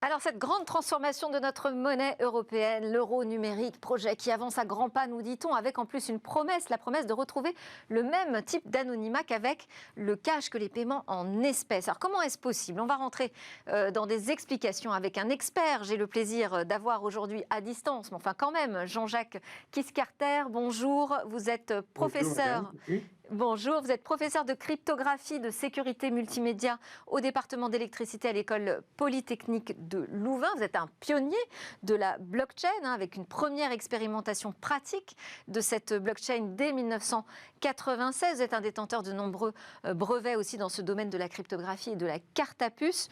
Alors, cette grande transformation de notre monnaie européenne, l'euro numérique, projet qui avance à grands pas, nous dit-on, avec en plus une promesse, la promesse de retrouver le même type d'anonymat qu'avec le cash, que les paiements en espèces. Alors, comment est-ce possible? On va rentrer dans des explications avec un expert. J'ai le plaisir d'avoir aujourd'hui à distance, mais enfin quand même, Jean-Jacques Kiscarter, bonjour. Vous êtes professeur. Bonjour, vous êtes professeur de cryptographie, de sécurité multimédia au département d'électricité à l'école polytechnique de Louvain. Vous êtes un pionnier de la blockchain, avec une première expérimentation pratique de cette blockchain dès 1996. Vous êtes un détenteur de nombreux brevets aussi dans ce domaine de la cryptographie et de la carte à puce.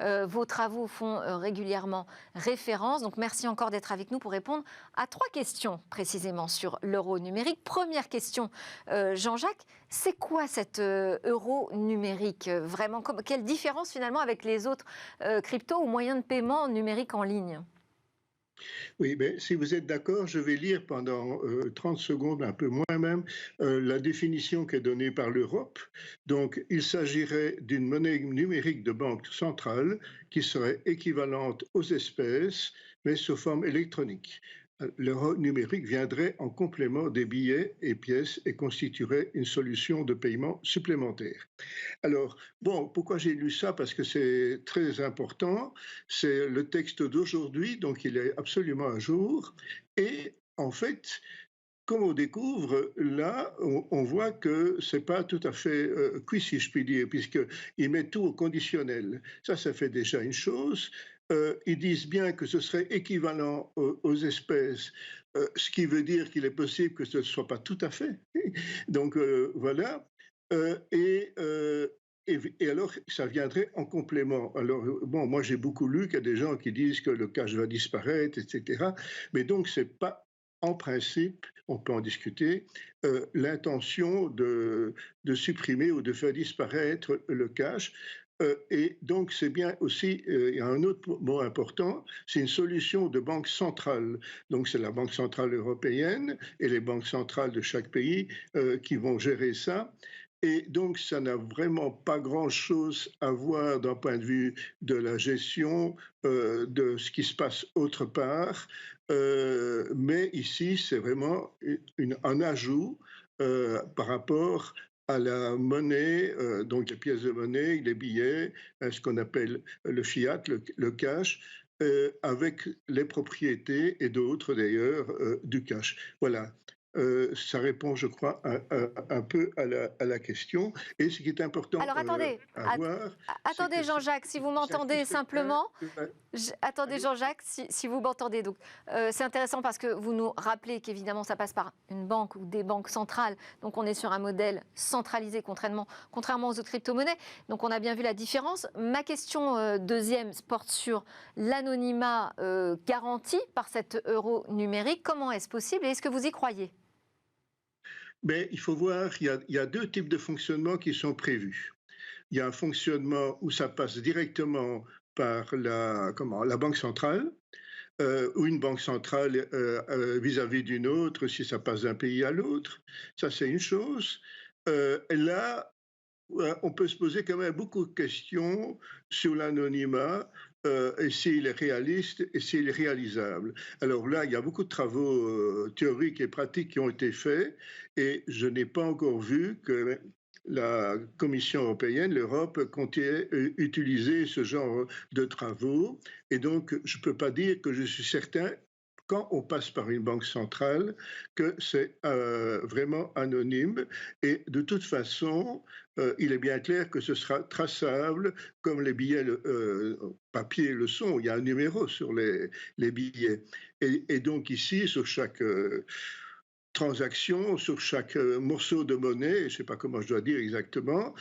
Vos travaux font régulièrement référence. Donc merci encore d'être avec nous pour répondre à 3 questions précisément sur l'euro numérique. Première question, Jean-Jacques. C'est quoi cet euro numérique vraiment, quelle différence finalement avec les autres cryptos ou moyens de paiement numériques en ligne? Oui, mais si vous êtes d'accord, je vais lire pendant 30 secondes, un peu moins même, la définition qui est donnée par l'Europe. Donc, il s'agirait d'une monnaie numérique de banque centrale qui serait équivalente aux espèces, mais sous forme électronique. L'euro numérique viendrait en complément des billets et pièces et constituerait une solution de paiement supplémentaire. Alors, bon, pourquoi j'ai lu ça? Parce que c'est très important. C'est le texte d'aujourd'hui, donc il est absolument à jour. Et en fait, comme on découvre, là, on voit que c'est pas tout à fait cuit, si je puis dire, puisqu'ils mettent tout au conditionnel. Ça fait déjà une chose. Ils disent bien que ce serait équivalent aux espèces, ce qui veut dire qu'il est possible que ce ne soit pas tout à fait. Donc, voilà. Euh, et, euh, et alors, ça viendrait en complément. Alors, bon, moi j'ai beaucoup lu qu'il y a des gens qui disent que le cash va disparaître, etc. Mais donc, c'est pas, en principe, on peut en discuter, l'intention de supprimer ou de faire disparaître le cash. Et donc, c'est bien aussi, il y a un autre mot important, c'est une solution de banque centrale. Donc, c'est la Banque centrale européenne et les banques centrales de chaque pays qui vont gérer ça. Et donc, ça n'a vraiment pas grand-chose à voir d'un point de vue de la gestion de ce qui se passe autre part. Mais ici, c'est vraiment un ajout par rapport à la monnaie, donc les pièces de monnaie, les billets, ce qu'on appelle le fiat, le cash, avec les propriétés et d'autres d'ailleurs du cash. Voilà. Ça répond, je crois, un peu à la question. Et ce qui est important Alors attendez, à voir, c'est attendez que Jean-Jacques, si vous ça qui m'entendez se passe... simplement. Attendez Allô. Jean-Jacques, si vous m'entendez. Donc, c'est intéressant parce que vous nous rappelez qu'évidemment ça passe par une banque ou des banques centrales. Donc on est sur un modèle centralisé contrairement aux autres crypto-monnaies. Donc on a bien vu la différence. Ma question deuxième porte sur l'anonymat garanti par cet euro numérique. Comment est-ce possible et est-ce que vous y croyez? Mais il faut voir, il y a 2 types de fonctionnement qui sont prévus. Il y a un fonctionnement où ça passe directement par la banque centrale, ou une banque centrale vis-à-vis d'une autre, si ça passe d'un pays à l'autre. Ça, c'est une chose. Et là, on peut se poser quand même beaucoup de questions sur l'anonymat, et s'il est réaliste et s'il est réalisable. Alors là, il y a beaucoup de travaux théoriques et pratiques qui ont été faits et je n'ai pas encore vu que la Commission européenne, l'Europe, comptait utiliser ce genre de travaux. Et donc, je ne peux pas dire que je suis certain, quand on passe par une banque centrale, que c'est vraiment anonyme. Et de toute façon, il est bien clair que ce sera traçable, comme les billets papier le sont. Il y a un numéro sur les billets. Et donc ici, sur chaque transaction, sur chaque morceau de monnaie, je ne sais pas comment je dois dire exactement,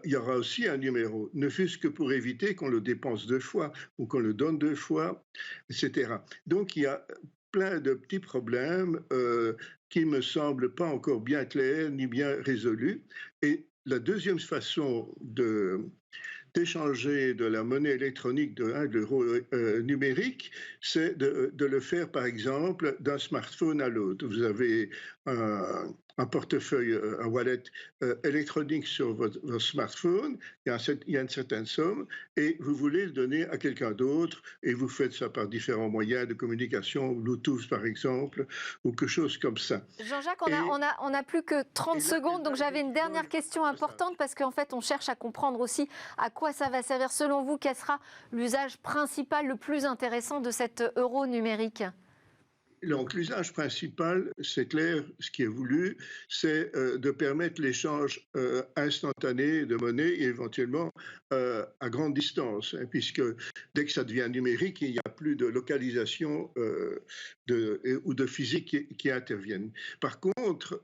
il y aura aussi un numéro, ne fût-ce que pour éviter qu'on le dépense 2 fois ou qu'on le donne 2 fois, etc. Donc il y a plein de petits problèmes qui me semblent pas encore bien clairs ni bien résolus. Et la deuxième façon d'échanger de la monnaie électronique de l'euro numérique, c'est de le faire, par exemple, d'un smartphone à l'autre. Vous avez un un portefeuille, un wallet électronique sur votre smartphone, il y a une certaine somme, et vous voulez le donner à quelqu'un d'autre, et vous faites ça par différents moyens de communication, Bluetooth par exemple, ou quelque chose comme ça. Jean-Jacques, Et, on a plus que 30 et là, secondes, donc j'avais une dernière question importante parce qu'en fait, on cherche à comprendre aussi à quoi ça va servir. Selon vous, quel sera l'usage principal, le plus intéressant de cet euro numérique? Donc, l'usage principal, c'est clair, ce qui est voulu, c'est de permettre l'échange instantané de monnaie et éventuellement à grande distance, hein, puisque dès que ça devient numérique, il n'y a plus de localisation ou de physique qui interviennent. Par contre,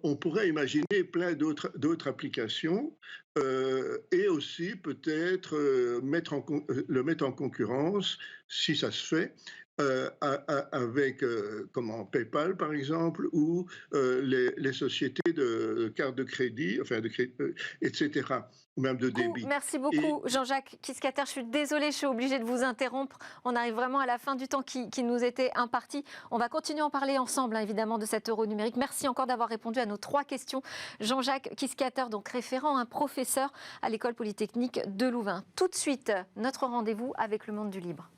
on pourrait imaginer plein d'autres applications et aussi peut-être le mettre en concurrence, si ça se fait, avec comment, PayPal par exemple, ou les sociétés de cartes de crédit, enfin etc., ou même de débit. Merci Et beaucoup, Jean-Jacques Kiskater. Je suis désolée, je suis obligée de vous interrompre. On arrive vraiment à la fin du temps qui nous était imparti. On va continuer à en parler ensemble, hein, évidemment, de cet euro numérique. Merci encore d'avoir répondu à nos 3 questions. Jean-Jacques Kiskater, donc référent, un professeur à l'École polytechnique de Louvain. Tout de suite, notre rendez-vous avec le monde du libre.